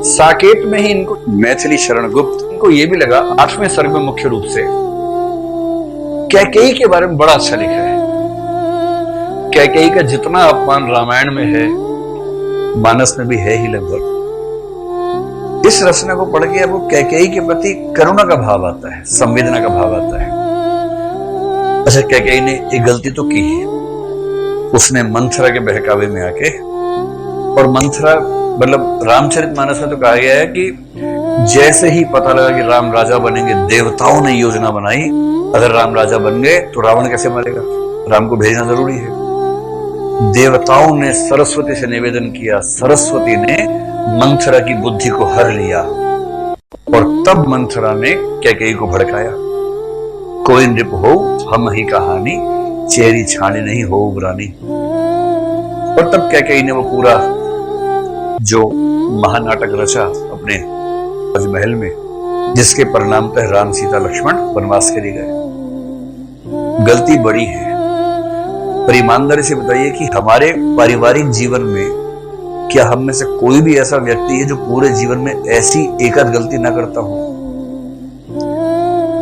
साकेत में ही इनको मैथिली शरण गुप्त, इनको ये भी लगा 8वें सर्ग में मुख्य रूप से कैकेयी के बारे में बड़ा अच्छा लिखा है। कैकेयी का जितना अपमान रामायण में है, मानस में भी है ही लगभग। इस रचना को पढ़ के अब वो कैकेयी के प्रति करुणा का भाव आता है, संवेदना का भाव आता है। अच्छा, कैकेयी ने एक गलती तो की है, उसने मंथरा के बहकावे में आके, और मंथरा मतलब रामचरितमानस में तो कहा गया है कि जैसे ही पता लगा कि राम राजा बनेंगे, देवताओं ने योजना बनाई, अगर राम राजा बन गए तो रावण कैसे मरेगा, राम को भेजना जरूरी है। देवताओं ने सरस्वती से निवेदन किया, सरस्वती ने मंथरा की बुद्धि को हर लिया, और तब मंथरा ने कैकेयी को भड़काया। कोई नृप हो हम ही कहानी, चेरी छानी नहीं हो उबरानी। और तब कैकेयी ने वो पूरा जो महानाटक रचा अपने राजमहल में, जिसके परिणामतः राम सीता लक्ष्मण वनवास के लिए गए। गलती बड़ी है, पर ईमानदारी से बताइए कि हमारे पारिवारिक जीवन में क्या हम में से कोई भी ऐसा व्यक्ति है जो पूरे जीवन में ऐसी एकाध गलती ना करता हो,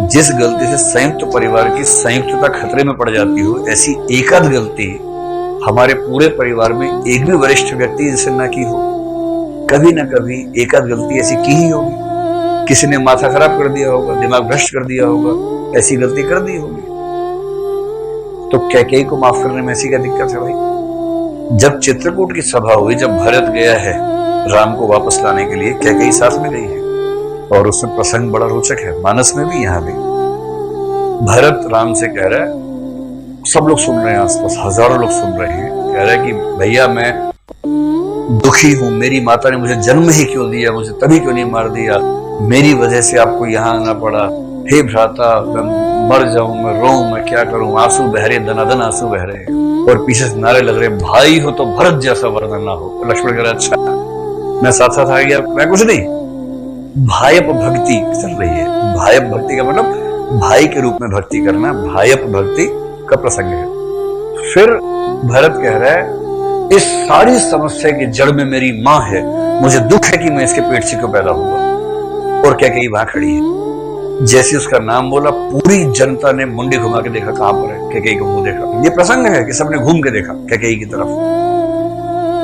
जिस गलती से संयुक्त परिवार की संयुक्तता खतरे में पड़ जाती हो? ऐसी एकाध गलती हमारे पूरे परिवार में एक भी वरिष्ठ व्यक्ति जिसने ना की हो। कभी ना कभी एकाध गलती ऐसी की ही होगी, किसी ने माथा खराब कर दिया होगा, दिमाग भ्रष्ट कर दिया होगा, ऐसी गलती कर दी होगी। तो कैकेयी को माफ करने में ऐसी क्या दिक्कत है भाई? जब चित्रकूट की सभा हुई, जब भरत गया है राम को वापस लाने के लिए, कैकेयी साथ में गई है, और उसमें प्रसंग बड़ा रोचक है, मानस में भी यहाँ भी। भरत राम से कह रहा है, सब लोग सुन रहे हैं, आसपास हजारों लोग सुन रहे हैं, कह रहा है कि भैया मैं दुखी हूं, मेरी माता ने मुझे जन्म ही क्यों दिया, मुझे तभी क्यों नहीं मार दिया, मेरी वजह से आपको यहाँ आना पड़ा। हे भ्राता, मैं मर जाऊं, मैं रोऊं, मैं क्या करूं, आंसू बह रहे, दनादन आंसू बह रहे, और पीछे से नारे लग रहे, भाई हो तो भरत जैसा वरदान ना हो। तो लक्ष्मण कह रहा, अच्छा मैं साथ साथ आ गया, मैं कुछ नहीं। भायप भक्ति चल रही है। भायप भक्ति का मतलब भाई के रूप में भक्ति करना, भायप भक्ति का प्रसंग है। फिर भरत कह रहा है, इस सारी समस्या की जड़ में मेरी मां है, मुझे दुख है कि मैं इसके पेट से क्यों पैदा हुआ। और कैकेयी वहां खड़ी है, जैसे उसका नाम बोला पूरी जनता ने मुंडी घुमा के देखा, कहां पर है, कैकेयी को मुंह देखा। ये प्रसंग है कि सबने घूम के देखा कैकेयी की तरफ।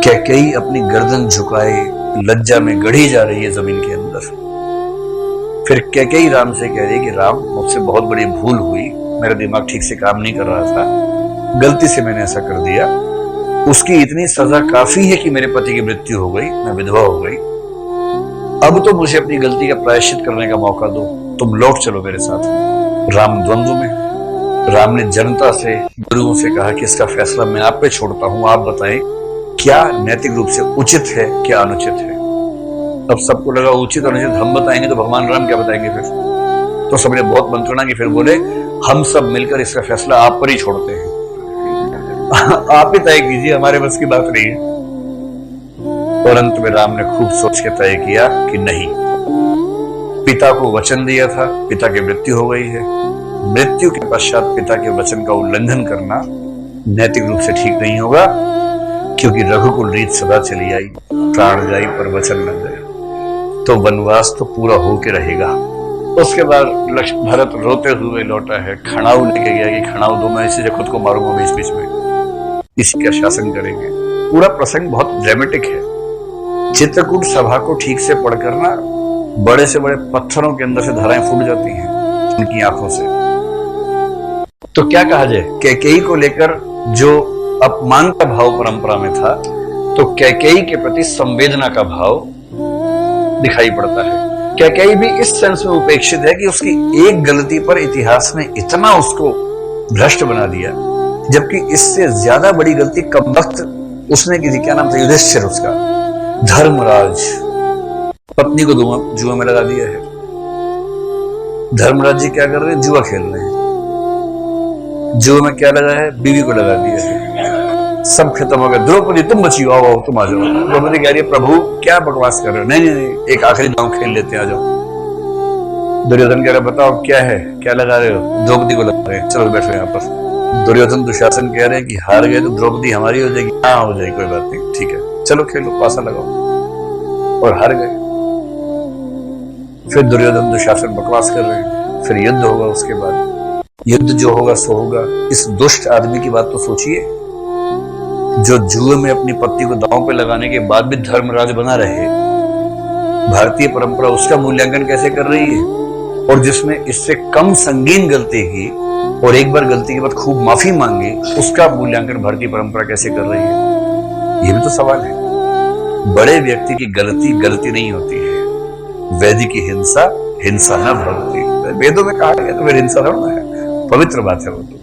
कैकेयी अपनी गर्दन झुकाए लज्जा में गढ़ी जा रही है जमीन के अंदर। फिर कैकेयी राम से कह रही है कि राम, मुझसे बहुत बड़ी भूल हुई, मेरा दिमाग ठीक से काम नहीं कर रहा था, गलती से मैंने ऐसा कर दिया, उसकी इतनी सजा काफी है कि मेरे पति की मृत्यु हो गई, मैं विधवा हो गई, अब तो मुझे अपनी गलती का प्रायश्चित करने का मौका दो, तुम लौट चलो मेरे साथ। राम द्वंद्व में। राम ने जनता से, गुरुओं से कहा कि इसका फैसला मैं आप पे छोड़ता हूं, आप बताएं क्या नैतिक रूप से उचित है, क्या अनुचित है। अब सबको लगा उचित अनुचित हम बताएंगे तो भगवान राम क्या बताएंगे फिर? तो सबने बहुत मंत्रणा की, फिर बोले हम सब मिलकर इसका फैसला आप पर ही छोड़ते हैं, आप ही तय कीजिए, हमारे बस की बात नहीं है। और अंत में राम ने खूब सोच के तय किया कि नहीं, पिता को वचन दिया था, पिता की मृत्यु हो गई है, मृत्यु के पश्चात पिता के वचन का उल्लंघन करना नैतिक रूप से ठीक नहीं होगा, क्योंकि रघुकुल रीत सदा चली आई, प्राण जाई पर वचन न गए, तो वनवास तो पूरा होके रहेगा। उसके बाद भरत रोते हुए लौटा है, खड़ाऊ लेके गया कि खड़ाऊ दो, मैं इसी खुद को मारूंगा बीच बीच में, इसी का शासन करेंगे। पूरा प्रसंग बहुत ड्रामेटिक है। चित्रकूट सभा को ठीक से पढ़कर ना बड़े से बड़े पत्थरों के अंदर से धाराएं फूट जाती हैं उनकी आंखों से। तो क्या कहा जाए, कैकेयी को लेकर जो अपमान का भाव परंपरा में था, तो कैकेयी के प्रति संवेदना का भाव दिखाई पड़ता है। कैकेयी भी इस सेंस में उपेक्षित है कि उसकी एक गलती पर इतिहास ने इतना उसको भ्रष्ट बना दिया, जबकि इससे ज्यादा बड़ी गलती कमबख्त उसने की थी। क्या नाम था? युधिष्ठिर, उसका धर्मराज, पत्नी को जुआ में लगा दिया है। धर्मराज जी क्या कर रहे हैं? जुआ खेल रहे हैं। जुआ में क्या लगा है? बीवी को लगा दिया है। सब खत्म हो गया। द्रौपदी तुम बची हो, आओ तुम आ जाओ। द्रौपदी कह रही है प्रभु क्या बकवास कर रहे हो? नहीं नहीं, एक आखिरी दांव खेल लेते हैं, आ जाओ। दुर्योधन कह रहा बताओ क्या है, क्या लगा रहे हो? द्रौपदी को लगा रहे हैं, चलो बैठो यहाँ पर। दुर्योधन दुशासन कह रहे हैं कि हार गए तो द्रौपदी हमारी हो जाएगी। हाँ हो जाएगी, कोई बात नहीं, ठीक है, चलो खेलो, पासा लगाओ। और हार गए। फिर दुर्योधन दुशासन बकवास कर रहे हैं, फिर युद्ध होगा, उसके बाद युद्ध जो होगा सो होगा। इस दुष्ट आदमी की बात तो सोचिए, जो जुए में अपनी पत्नी को दांव पे लगाने के बाद भी धर्मराज बना रहे। भारतीय परंपरा उसका मूल्यांकन कैसे कर रही है, और जिसने इससे कम संगीन गलती की और एक बार गलती के बाद खूब माफी मांगी, उसका मूल्यांकन भारतीय परंपरा कैसे कर रही है? ये भी तो सवाल है। बड़े व्यक्ति की गलती गलती नहीं होती है। वैदिक की हिंसा हिंसा न भवति, वेदों में कहा गया तो फिर हिंसा थोड़ा है, पवित्र बात है वो तो।